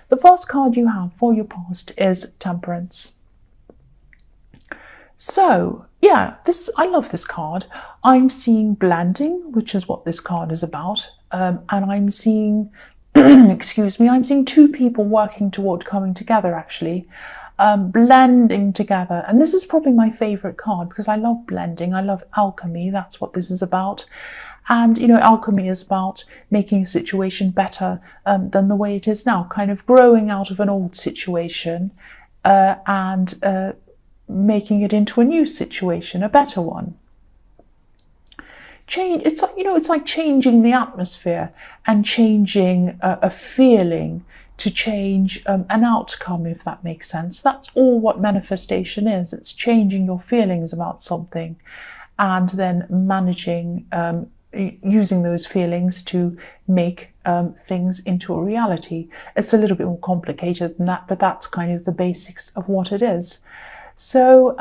The first card you have for your past is Temperance. So, yeah, I love this card. I'm seeing blending, which is what this card is about. And I'm seeing, excuse me, I'm seeing two people working toward coming together, actually. Blending together. And this is probably my favorite card because I love blending. I love alchemy. That's what this is about. And, alchemy is about making a situation better than the way it is now, kind of growing out of an old situation and making it into a new situation, a better one. It's like changing the atmosphere and changing a feeling to change an outcome, if that makes sense. That's all what manifestation is. It's changing your feelings about something and then managing using those feelings to make things into a reality. It's a little bit more complicated than that, but that's kind of the basics of what it is. So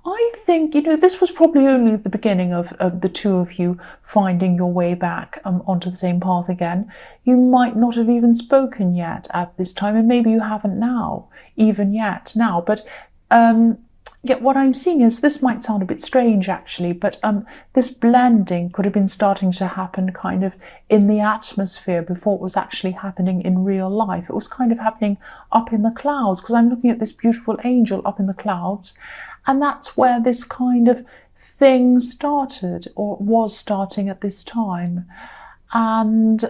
I think, this was probably only the beginning of the two of you finding your way back onto the same path again. You might not have even spoken yet at this time, and maybe you haven't now, even yet now. But yeah, what I'm seeing is, this might sound a bit strange actually, but this blending could have been starting to happen kind of in the atmosphere before it was actually happening in real life. It was kind of happening up in the clouds, because I'm looking at this beautiful angel up in the clouds, and that's where this kind of thing started, or was starting at this time. And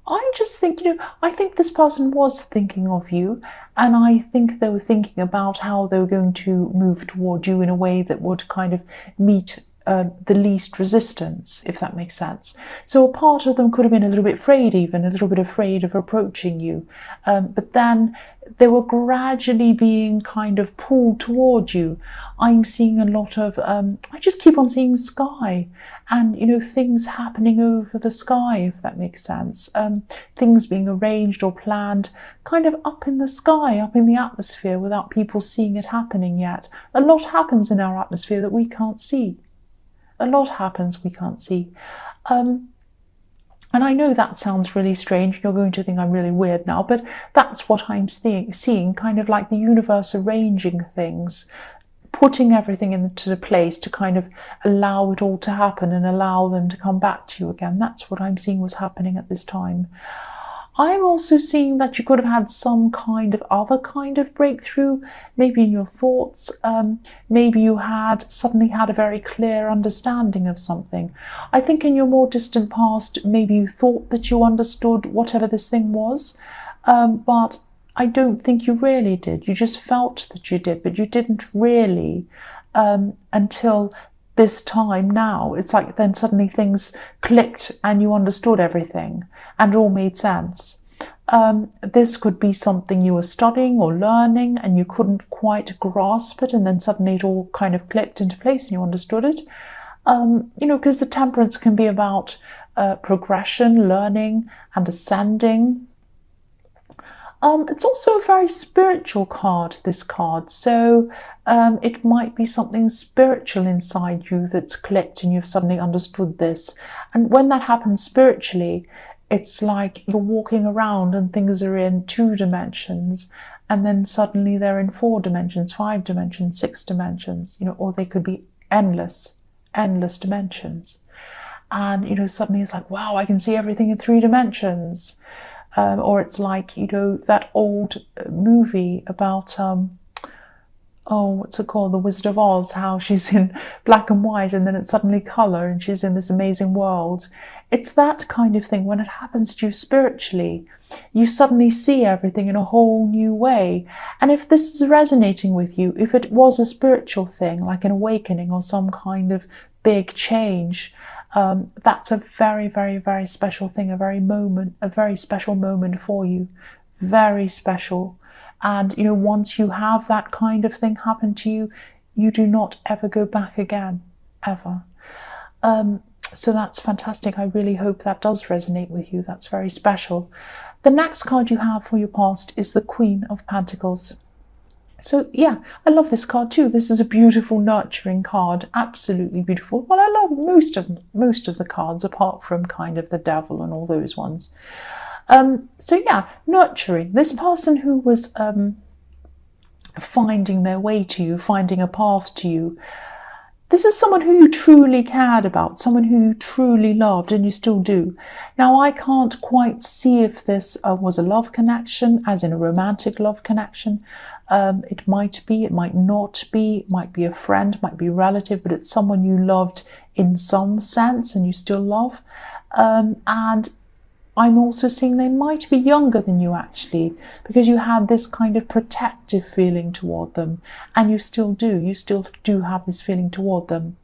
I just think, I think this person was thinking of you, and I think they were thinking about how they were going to move toward you in a way that would kind of meet the least resistance, if that makes sense. So a part of them could have been a little bit afraid, even a little bit afraid of approaching you, but then they were gradually being kind of pulled toward you. I'm seeing a lot of, I just keep on seeing sky, and things happening over the sky, if that makes sense. Things being arranged or planned kind of up in the sky, up in the atmosphere, without people seeing it happening yet. A lot happens in our atmosphere that we can't see. A lot happens we can't see. And I know that sounds really strange. You're going to think I'm really weird now, but that's what I'm seeing, kind of like the universe arranging things, putting everything into the place to kind of allow it all to happen and allow them to come back to you again. That's what I'm seeing was happening at this time. I'm also seeing that you could have had some kind of other kind of breakthrough, maybe in your thoughts. Maybe you had suddenly had a very clear understanding of something. I think in your more distant past, maybe you thought that you understood whatever this thing was, but I don't think you really did. You just felt that you did, but you didn't really until this time now. It's like then suddenly things clicked and you understood everything and it all made sense. This could be something you were studying or learning and you couldn't quite grasp it, and then suddenly it all kind of clicked into place and you understood it. Because the Temperance can be about progression, learning and ascending. It's also a very spiritual card, this card. So it might be something spiritual inside you that's clicked and you've suddenly understood this. And when that happens spiritually, it's like you're walking around and things are in 2 dimensions, and then suddenly they're in 4 dimensions, 5 dimensions, 6 dimensions, or they could be endless dimensions. And, suddenly it's like, wow, I can see everything in 3 dimensions. Or it's like, that old movie about, what's it called? The Wizard of Oz, how she's in black and white and then it's suddenly colour and she's in this amazing world. It's that kind of thing. When it happens to you spiritually, you suddenly see everything in a whole new way. And if this is resonating with you, if it was a spiritual thing, like an awakening or some kind of big change, that's a very, very, very special thing, a very special moment for you. Very special. And, once you have that kind of thing happen to you, you do not ever go back again, ever. So that's fantastic. I really hope that does resonate with you. That's very special. The next card you have for your past is the Queen of Pentacles. So yeah, I love this card too. This is a beautiful, nurturing card. Absolutely beautiful. Well, I love most of the cards, apart from kind of the devil and all those ones. So yeah, nurturing. This person who was finding their way to you, finding a path to you. This is someone who you truly cared about, someone who you truly loved, and you still do. Now, I can't quite see if this was a love connection, as in a romantic love connection. It might be, it might not be, it might be a friend, might be a relative, but it's someone you loved in some sense and you still love. And I'm also seeing they might be younger than you actually, because you had this kind of protective feeling toward them, and you still do have this feeling toward them.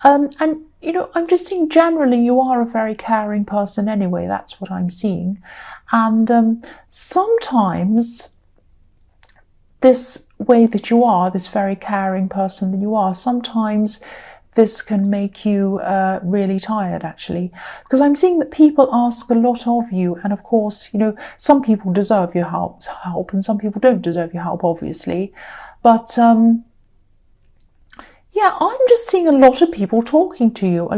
And you know, I'm just seeing generally you are a very caring person anyway. That's what I'm seeing. And sometimes this way that you are, this very caring person that you are, sometimes this can make you really tired, actually, because I'm seeing that people ask a lot of you, and of course, you know, some people deserve your help and some people don't deserve your help, obviously. But yeah, I'm just seeing a lot of people talking to you,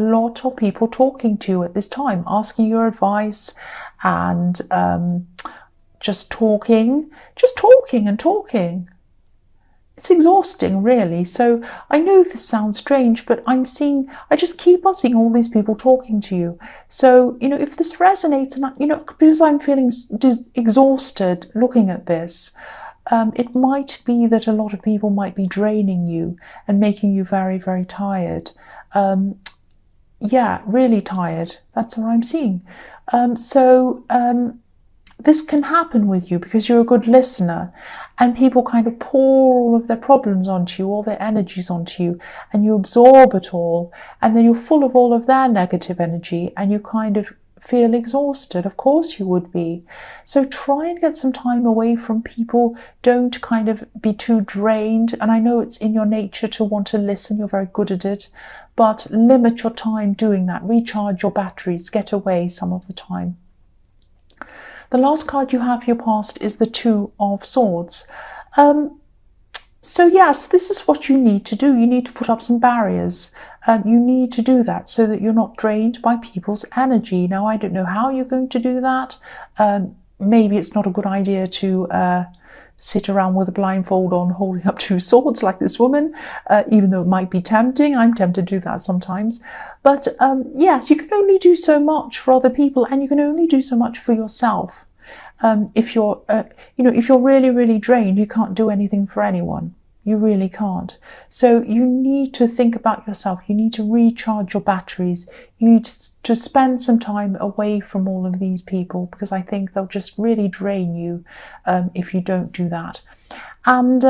at this time, asking your advice, and just talking and talking. It's exhausting, really. So I know this sounds strange, but I just keep on seeing all these people talking to you. So, you know, if this resonates, and you know, because I'm feeling exhausted looking at this, it might be that a lot of people might be draining you and making you very, very tired. Yeah, really tired. That's what I'm seeing. This can happen with you because you're a good listener, and people kind of pour all of their problems onto you, all their energies onto you, and you absorb it all, and then you're full of all of their negative energy, and you kind of feel exhausted. Of course you would be. So try and get some time away from people. Don't kind of be too drained. And I know it's in your nature to want to listen. You're very good at it. But limit your time doing that. Recharge your batteries. Get away some of the time. The last card you have for your past is the Two of Swords. So yes, this is what you need to do. You need to put up some barriers. You need to do that so that you're not drained by people's energy. Now, I don't know how you're going to do that. Maybe it's not a good idea to sit around with a blindfold on holding up two swords like this woman, even though it might be tempting. I'm tempted to do that sometimes. But yes, you can only do so much for other people, and you can only do so much for yourself. If you're, if you're really, really drained, you can't do anything for anyone. You really can't. So you need to think about yourself. You need to recharge your batteries. You need to spend some time away from all of these people, because I think they'll just really drain you if you don't do that. And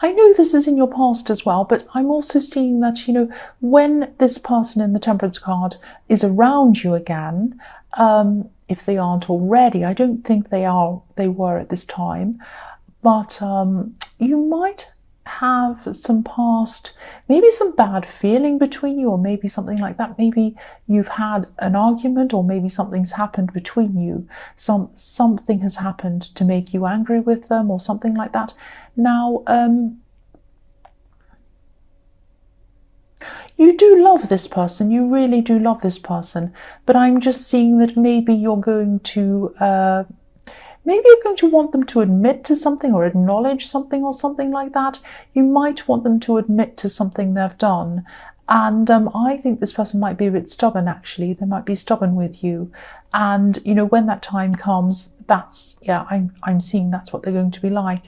I know this is in your past as well, but I'm also seeing that, you know, when this person in the Temperance card is around you again, if they aren't already, I don't think they were at this time, but you might have some past, maybe some bad feeling between you, or maybe something like that. Maybe you've had an argument, or maybe something's happened between you. Something has happened to make you angry with them, or something like that. Now, you do love this person, you really do love this person, but I'm just seeing that maybe you're going to want them to admit to something, or acknowledge something, or something like that. You might want them to admit to something they've done. And I think this person might be a bit stubborn, actually. They might be stubborn with you. And, you know, when that time comes, I'm seeing that's what they're going to be like.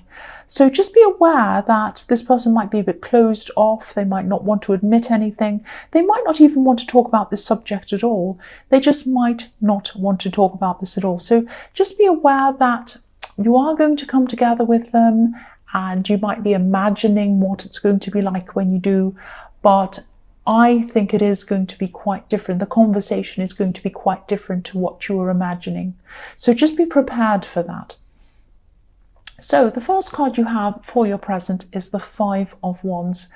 So just be aware that this person might be a bit closed off. They might not want to admit anything. They might not even want to talk about this subject at all. They just might not want to talk about this at all. So just be aware that you are going to come together with them, and you might be imagining what it's going to be like when you do, but I think it is going to be quite different. The conversation is going to be quite different to what you were imagining. So just be prepared for that. So the first card you have for your present is the Five of Wands.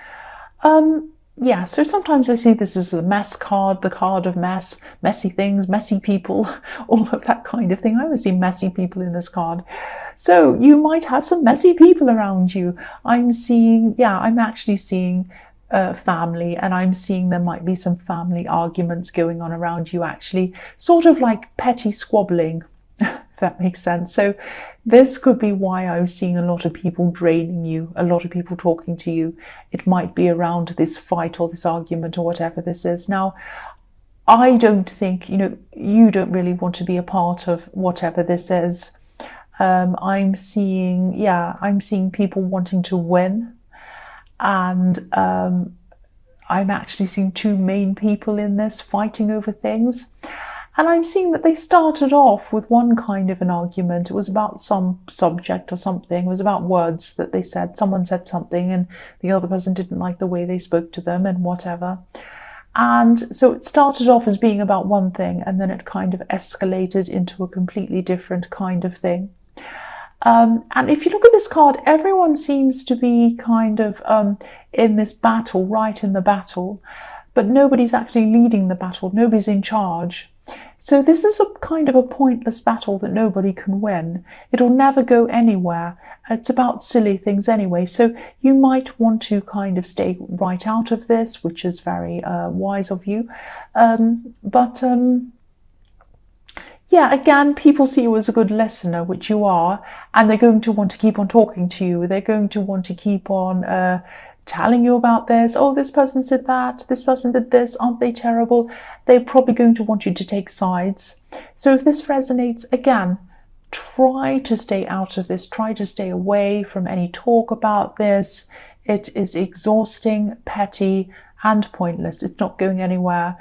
yeah, so sometimes I see this as the mess card, the card of mess, messy things, messy people, all of that kind of thing. I always see messy people in this card. So you might have some messy people around you. I'm actually seeing family, and I'm seeing there might be some family arguments going on around you, actually, sort of like petty squabbling, if that makes sense. So this could be why I was seeing a lot of people draining you, a lot of people talking to you. It might be around this fight or this argument or whatever this is. Now, I don't think, you don't really want to be a part of whatever this is. I'm seeing people wanting to win, and I'm actually seeing two main people in this fighting over things. And I'm seeing that they started off with one kind of an argument. It was about some subject or something. It was about words that they said. Someone said something and the other person didn't like the way they spoke to them and whatever. And so it started off as being about one thing, and then it kind of escalated into a completely different kind of thing. And if you look at this card, everyone seems to be kind of in this battle, right in the battle, but nobody's actually leading the battle. Nobody's in charge. So this is a kind of a pointless battle that nobody can win. It'll never go anywhere. It's about silly things anyway. So you might want to kind of stay right out of this, which is very wise of you. Yeah, again, people see you as a good listener, which you are, and they're going to want to keep on talking to you. They're going to want to keep on telling you about this. Oh, this person said that, this person did this, aren't they terrible? They're probably going to want you to take sides. So if this resonates, again, try to stay out of this. Try to stay away from any talk about this. It is exhausting, petty, and pointless. It's not going anywhere.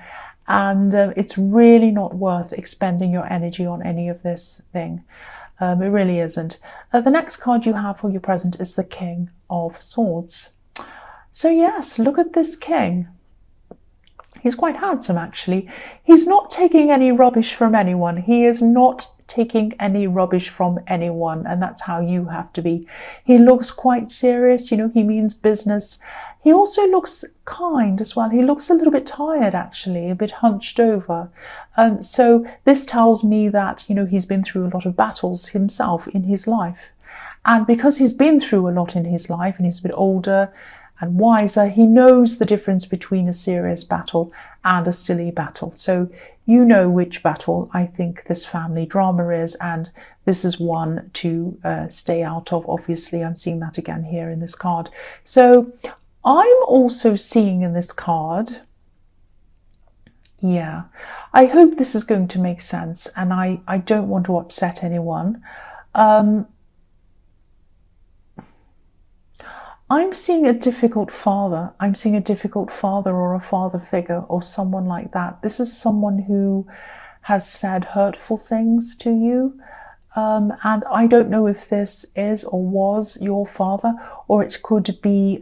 And it's really not worth expending your energy on any of this thing. It really isn't. The next card you have for your present is the King of Swords. So yes, look at this king. He's quite handsome, actually. He's not taking any rubbish from anyone. He is not taking any rubbish from anyone, and that's how you have to be. He looks quite serious, he means business. He also looks kind as well. He looks a little bit tired, actually, a bit hunched over. So this tells me that, he's been through a lot of battles himself in his life. And because he's been through a lot in his life and he's a bit older and wiser, he knows the difference between a serious battle and a silly battle. So you know which battle I think this family drama is, and this is one to stay out of. Obviously, I'm seeing that again here in this card. So I'm also seeing in this card, yeah, I hope this is going to make sense, and I don't want to upset anyone. I'm seeing a difficult father. I'm seeing a difficult father or a father figure or someone like that. This is someone who has said hurtful things to you. And I don't know if this is or was your father, or it could be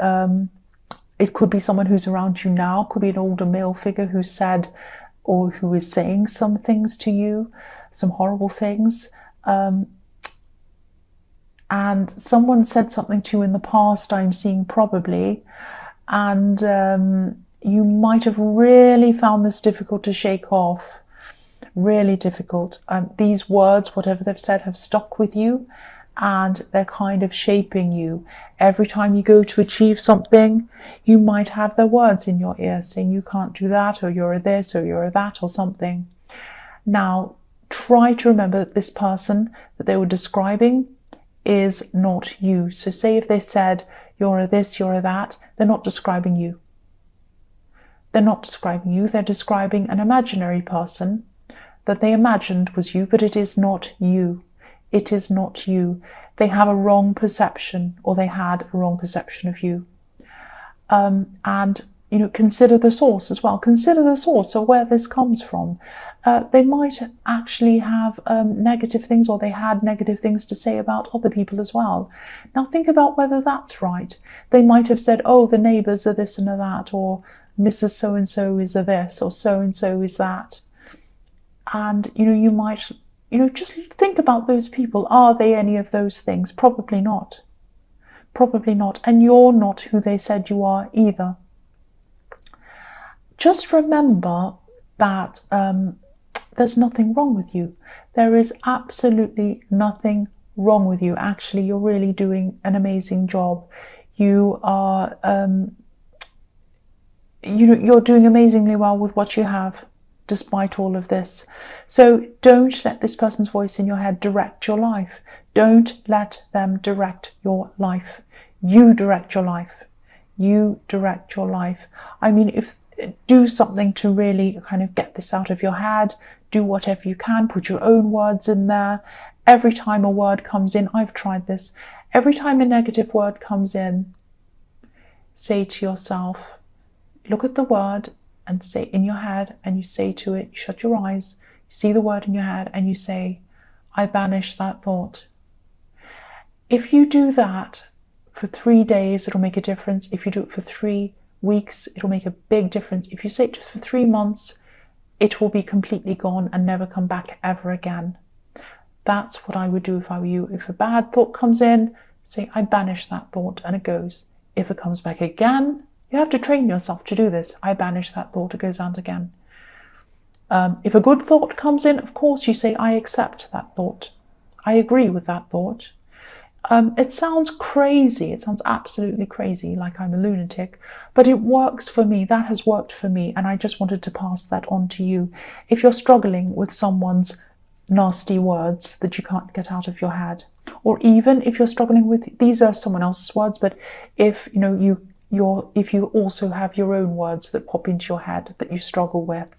someone who's around you now. It could be an older male figure who said or who is saying some things to you, some horrible things. And someone said something to you in the past, I'm seeing probably, and you might have really found this difficult to shake off, really difficult. These words, whatever they've said, have stuck with you, and they're kind of shaping you. Every time you go to achieve something, you might have their words in your ear saying you can't do that, or you're this, or you're that, or something. Now, try to remember that this person that they were describing is not you. So say if they said you're a this, you're a that, they're not describing you. They're not describing you. They're describing an imaginary person that they imagined was you, but it is not you. It is not you. They have a wrong perception, or they had a wrong perception of you. And consider the source as well. Consider the source of where this comes from. They might actually have negative things, or they had negative things to say about other people as well. Now think about whether that's right. They might have said, oh, the neighbours are this and a that, or Mrs. So-and-so is a this, or so-and-so is that. And, you might, just think about those people. Are they any of those things? Probably not. Probably not. And you're not who they said you are either. just remember that there's nothing wrong with you. There is absolutely nothing wrong with you. Actually, you're really doing an amazing job. You are, you're doing amazingly well with what you have, despite all of this. So don't let this person's voice in your head direct your life. Don't let them direct your life. You direct your life. You direct your life. I mean, do something to really kind of get this out of your head. Do whatever you can. Put your own words in there. Every time a word comes in, I've tried this. Every time a negative word comes in, say to yourself, look at the word and say in your head, and you say to it, you shut your eyes, you see the word in your head, and you say, I banish that thought. If you do that for 3 days, it'll make a difference. If you do it for 3 weeks, it'll make a big difference. If you say it for 3 months, it will be completely gone and never come back ever again. That's what I would do if I were you. If a bad thought comes in, say, I banish that thought, and it goes. If it comes back again, you have to train yourself to do this. I banish that thought, it goes out again. If a good thought comes in, of course, you say, I accept that thought. I agree with that thought. It sounds crazy. It sounds absolutely crazy, like I'm a lunatic, but it works for me. That has worked for me, and I just wanted to pass that on to you. If you're struggling with someone's nasty words that you can't get out of your head, or even if you're struggling with, these are someone else's words, but if if you also have your own words that pop into your head that you struggle with.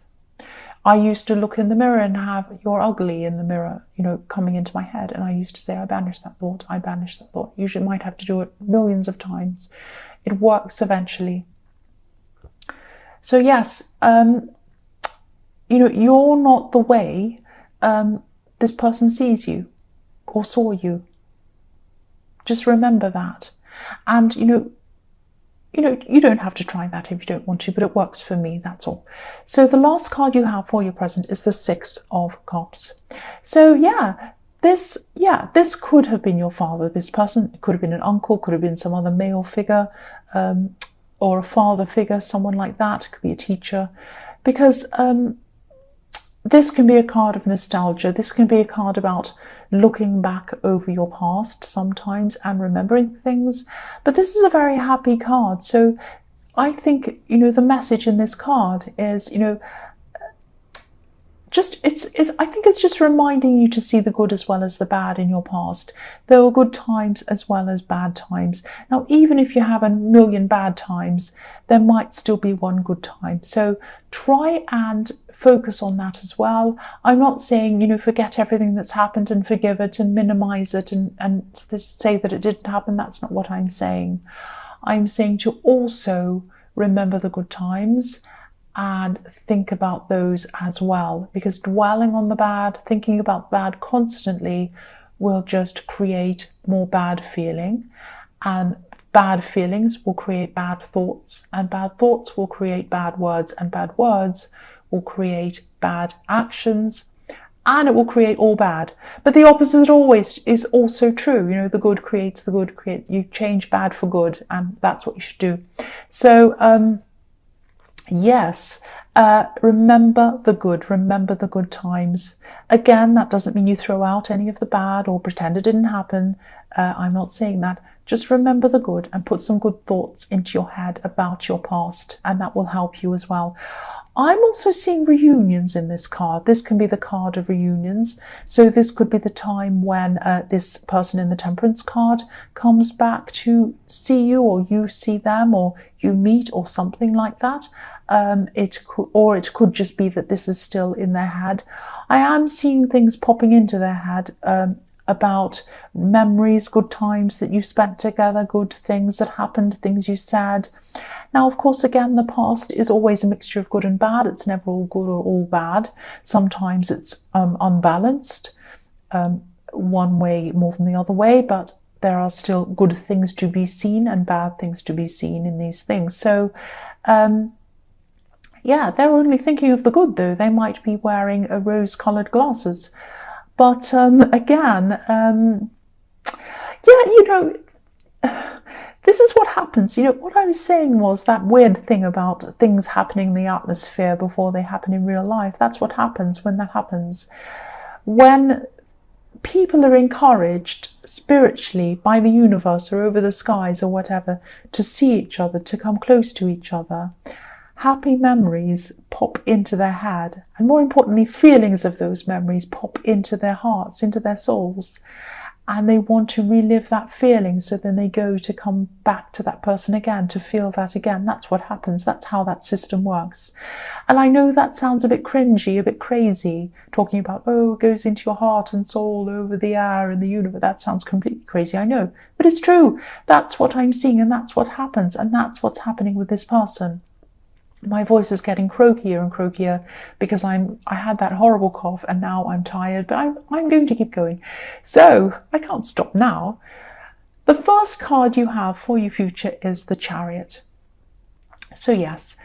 I used to look in the mirror and have "you're ugly" in the mirror, coming into my head, and I used to say, I banish that thought, I banish that thought. You might have to do it millions of times. It works eventually. So yes, you're not the way this person sees you or saw you. Just remember that. And you don't have to try that if you don't want to, but it works for me, that's all. So the last card you have for your present is the Six of Cups. So this could have been your father, this person. It could have been an uncle, could have been some other male figure, or a father figure, someone like that. It could be a teacher, because this can be a card of nostalgia. This can be a card about looking back over your past sometimes and remembering things. But this is a very happy card. So I think, the message in this card is, I think it's just reminding you to see the good as well as the bad in your past. There were good times as well as bad times. Now, even if you have a million bad times, there might still be one good time. So try and focus on that as well. I'm not saying, forget everything that's happened and forgive it and minimize it and say that it didn't happen. That's not what I'm saying. I'm saying to also remember the good times and think about those as well, because dwelling on the bad, thinking about bad constantly will just create more bad feeling, and bad feelings will create bad thoughts, and bad thoughts will create bad words, and bad words will create bad actions, and it will create all bad. But the opposite always is also true. The good creates the good. You change bad for good, and that's what you should do. So yes, remember the good. Remember the good times. Again, that doesn't mean you throw out any of the bad or pretend it didn't happen. I'm not saying that. Just remember the good and put some good thoughts into your head about your past, and that will help you as well. I'm also seeing reunions in this card. This can be the card of reunions. So this could be the time when this person in the Temperance card comes back to see you, or you see them, or you meet, or something like that. It could just be that this is still in their head. I am seeing things popping into their head about memories, good times that you spent together, good things that happened, things you said. Now, of course, again, the past is always a mixture of good and bad. It's never all good or all bad. Sometimes it's unbalanced, one way more than the other way, but there are still good things to be seen and bad things to be seen in these things. So, they're only thinking of the good, though. They might be wearing rose-coloured glasses. But again, this is what happens. You know, what I was saying was that weird thing about things happening in the atmosphere before they happen in real life. That's what happens when that happens. When people are encouraged spiritually by the universe or over the skies or whatever to see each other, to come close to each other, happy memories pop into their head, and more importantly, feelings of those memories pop into their hearts, into their souls, and they want to relive that feeling. So then they go to come back to that person again, to feel that again. That's what happens. That's how that system works. And I know that sounds a bit cringy, a bit crazy, talking about, oh, it goes into your heart and soul over the air and the universe. That sounds completely crazy, I know. But it's true. That's what I'm seeing, and that's what happens. And that's what's happening with this person. My voice is getting croakier and croakier because I had that horrible cough and now I'm tired, but I'm going to keep going. So I can't stop now. The first card you have for your future is the Chariot. So yes,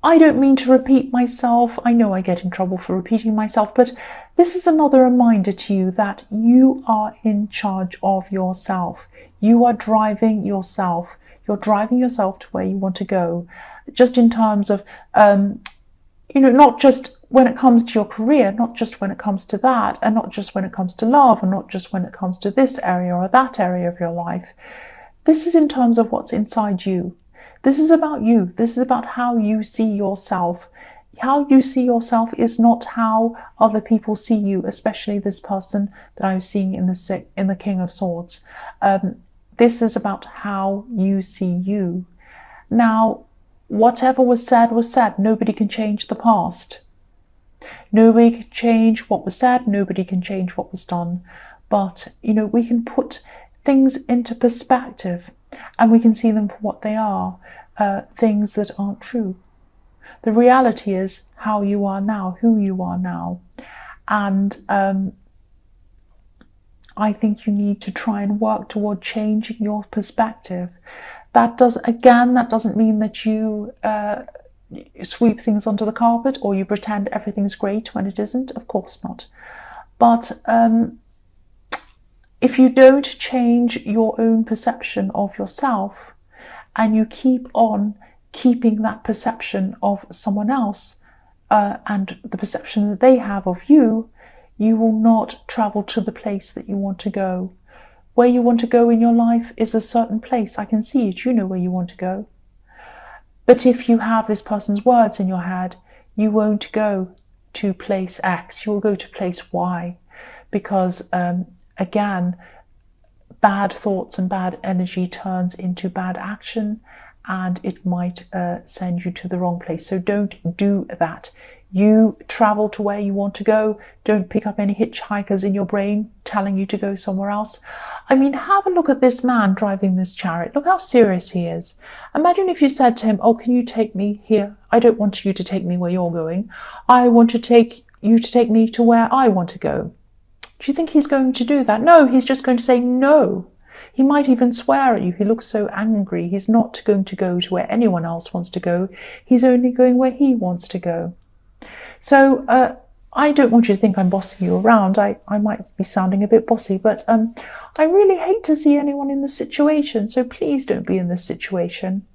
I don't mean to repeat myself. I know I get in trouble for repeating myself, but this is another reminder to you that you are in charge of yourself. You are driving yourself. You're driving yourself to where you want to go. Just in terms of, not just when it comes to your career, not just when it comes to that, and not just when it comes to love, and not just when it comes to this area or that area of your life. This is in terms of what's inside you. This is about you. This is about how you see yourself. How you see yourself is not how other people see you, especially this person that I was seeing in the King of Swords. This is about how you see you. Now, whatever was said was said. Nobody can change the past. Nobody can change what was said. Nobody can change what was done. But, we can put things into perspective and we can see them for what they are, things that aren't true. The reality is how you are now, who you are now. And I think you need to try and work toward changing your perspective. That doesn't mean that you sweep things under the carpet or you pretend everything's great when it isn't. Of course not. But if you don't change your own perception of yourself and you keep on keeping that perception of someone else and the perception that they have of you, you will not travel to the place that you want to go. Where you want to go in your life is a certain place. I can see it. You know where you want to go. But if you have this person's words in your head, you won't go to place X. You will go to place Y. Because, again, bad thoughts and bad energy turns into bad action, and it might send you to the wrong place. So don't do that. You travel to where you want to go. Don't pick up any hitchhikers in your brain telling you to go somewhere else. I mean, have a look at this man driving this chariot. Look how serious he is. Imagine if you said to him, oh, can you take me here? I don't want you to take me where you're going. I want to take you to take me to where I want to go. Do you think he's going to do that? No, he's just going to say no. He might even swear at you. He looks so angry. He's not going to go to where anyone else wants to go. He's only going where he wants to go. So I don't want you to think I'm bossing you around. I might be sounding a bit bossy, but I really hate to see anyone in this situation. So please don't be in this situation.